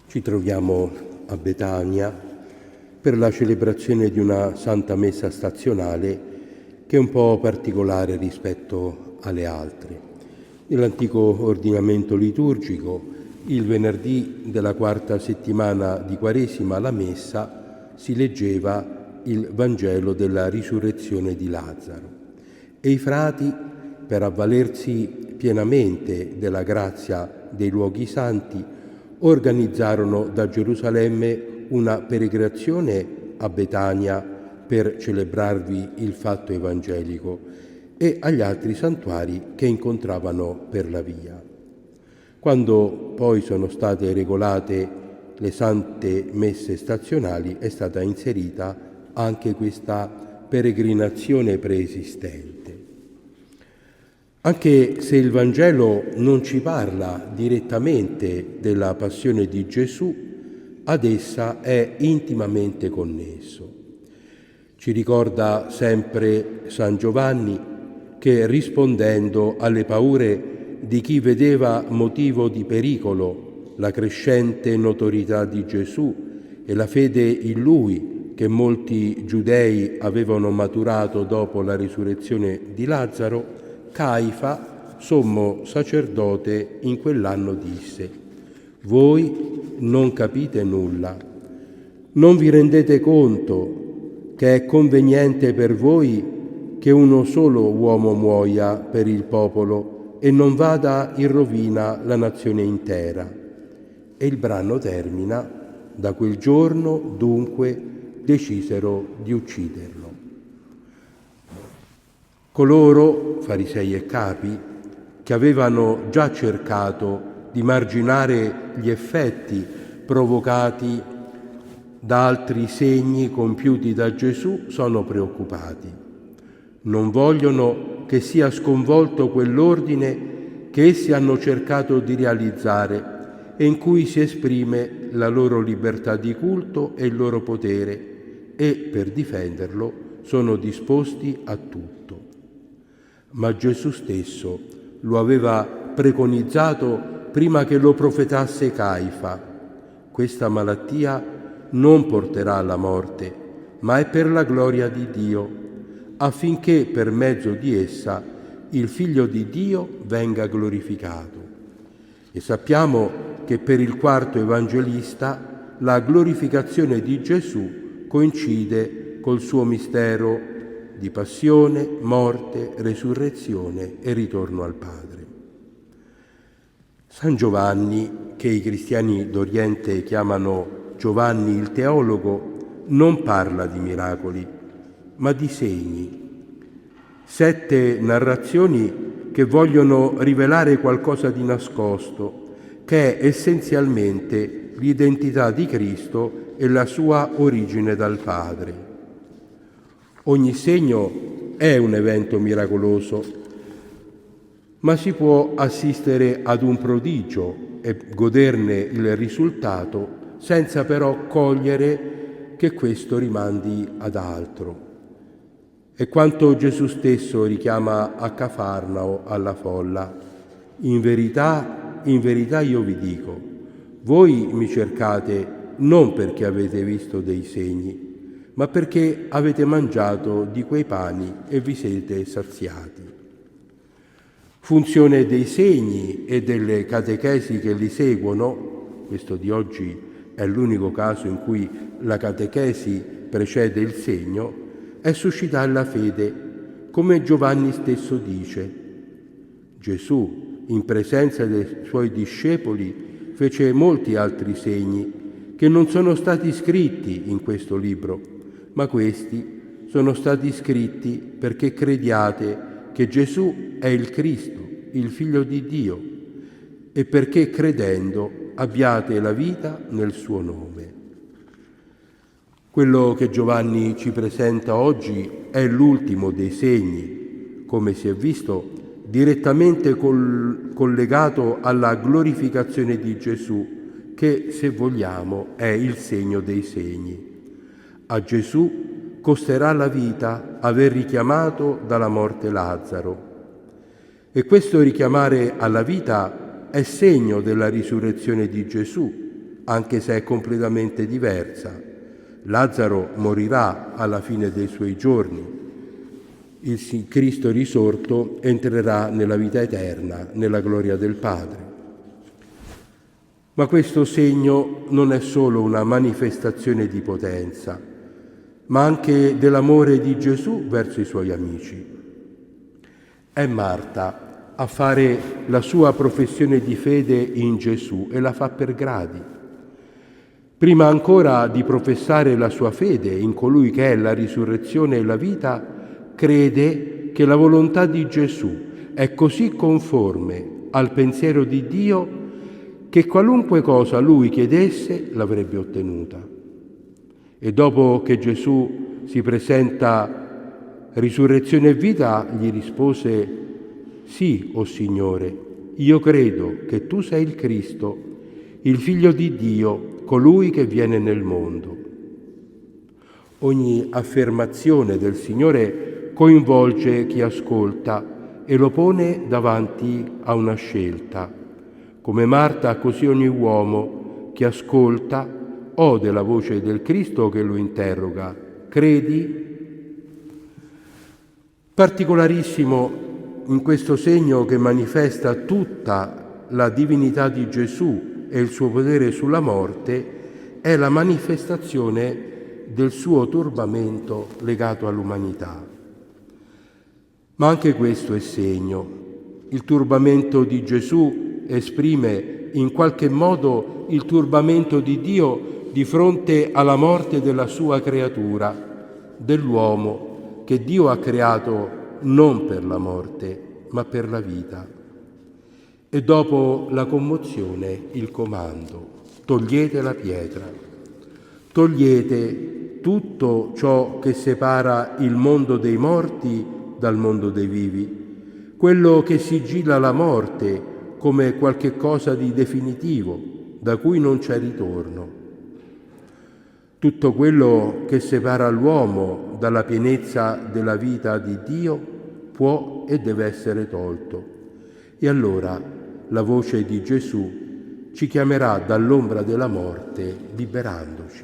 Ci troviamo a Betania per la celebrazione di una Santa Messa stazionale che è un po' particolare rispetto alle altre. Nell'antico ordinamento liturgico, il venerdì della quarta settimana di Quaresima alla Messa si leggeva il Vangelo della risurrezione di Lazzaro e i frati, per avvalersi pienamente della grazia dei luoghi santi, organizzarono da Gerusalemme una peregrinazione a Betania per celebrarvi il fatto evangelico e agli altri santuari che incontravano per la via. Quando poi sono state regolate le sante messe stazionali è stata inserita anche questa peregrinazione preesistente. Anche se il Vangelo non ci parla direttamente della passione di Gesù, ad essa è intimamente connesso. Ci ricorda sempre San Giovanni che, rispondendo alle paure di chi vedeva motivo di pericolo la crescente notorietà di Gesù e la fede in Lui che molti giudei avevano maturato dopo la risurrezione di Lazzaro, Caifa, sommo sacerdote, in quell'anno disse: «Voi non capite nulla, non vi rendete conto che è conveniente per voi che uno solo uomo muoia per il popolo e non vada in rovina la nazione intera». E il brano termina: «Da quel giorno, dunque, decisero di ucciderlo». Coloro, farisei e capi, che avevano già cercato di marginare gli effetti provocati da altri segni compiuti da Gesù, sono preoccupati. Non vogliono che sia sconvolto quell'ordine che essi hanno cercato di realizzare e in cui si esprime la loro libertà di culto e il loro potere, e per difenderlo sono disposti a tutto. Ma Gesù stesso lo aveva preconizzato prima che lo profetasse Caifa: questa malattia non porterà alla morte, ma è per la gloria di Dio, affinché per mezzo di essa il Figlio di Dio venga glorificato. E sappiamo che per il quarto evangelista la glorificazione di Gesù coincide col suo mistero di passione, morte, resurrezione e ritorno al Padre. San Giovanni, che i cristiani d'Oriente chiamano Giovanni il teologo, non parla di miracoli, ma di segni. 7 narrazioni che vogliono rivelare qualcosa di nascosto, che è essenzialmente l'identità di Cristo e la sua origine dal Padre. Ogni segno è un evento miracoloso, ma si può assistere ad un prodigio e goderne il risultato senza però cogliere che questo rimandi ad altro. È quanto Gesù stesso richiama a Cafarnao alla folla: in verità io vi dico, voi mi cercate non perché avete visto dei segni, ma perché avete mangiato di quei pani e vi siete saziati». Funzione dei segni e delle catechesi che li seguono, questo di oggi è l'unico caso in cui la catechesi precede il segno, è suscitare la fede, come Giovanni stesso dice. Gesù, in presenza dei suoi discepoli, fece molti altri segni che non sono stati scritti in questo libro, ma questi sono stati scritti perché crediate che Gesù è il Cristo, il Figlio di Dio, e perché credendo abbiate la vita nel suo nome. Quello che Giovanni ci presenta oggi è l'ultimo dei segni, come si è visto, direttamente collegato alla glorificazione di Gesù, che, se vogliamo, è il segno dei segni. A Gesù costerà la vita aver richiamato dalla morte Lazzaro. E questo richiamare alla vita è segno della risurrezione di Gesù, anche se è completamente diversa. Lazzaro morirà alla fine dei suoi giorni. Il Cristo risorto entrerà nella vita eterna, nella gloria del Padre. Ma questo segno non è solo una manifestazione di potenza, ma anche dell'amore di Gesù verso i suoi amici. È Marta a fare la sua professione di fede in Gesù e la fa per gradi. Prima ancora di professare la sua fede in colui che è la risurrezione e la vita, crede che la volontà di Gesù è così conforme al pensiero di Dio che qualunque cosa lui chiedesse l'avrebbe ottenuta. E dopo che Gesù si presenta risurrezione e vita, gli rispose: «Sì, o Signore, io credo che tu sei il Cristo, il Figlio di Dio, colui che viene nel mondo». Ogni affermazione del Signore coinvolge chi ascolta e lo pone davanti a una scelta. Come Marta, così ogni uomo che ascolta ode la voce del Cristo che lo interroga: credi? Particolarissimo in questo segno che manifesta tutta la divinità di Gesù e il suo potere sulla morte è la manifestazione del suo turbamento legato all'umanità. Ma anche questo è segno. Il turbamento di Gesù esprime in qualche modo il turbamento di Dio di fronte alla morte della sua creatura, dell'uomo che Dio ha creato non per la morte, ma per la vita. E dopo la commozione il comando: togliete la pietra, togliete tutto ciò che separa il mondo dei morti dal mondo dei vivi, quello che sigilla la morte come qualche cosa di definitivo, da cui non c'è ritorno. Tutto quello che separa l'uomo dalla pienezza della vita di Dio può e deve essere tolto. E allora la voce di Gesù ci chiamerà dall'ombra della morte liberandoci.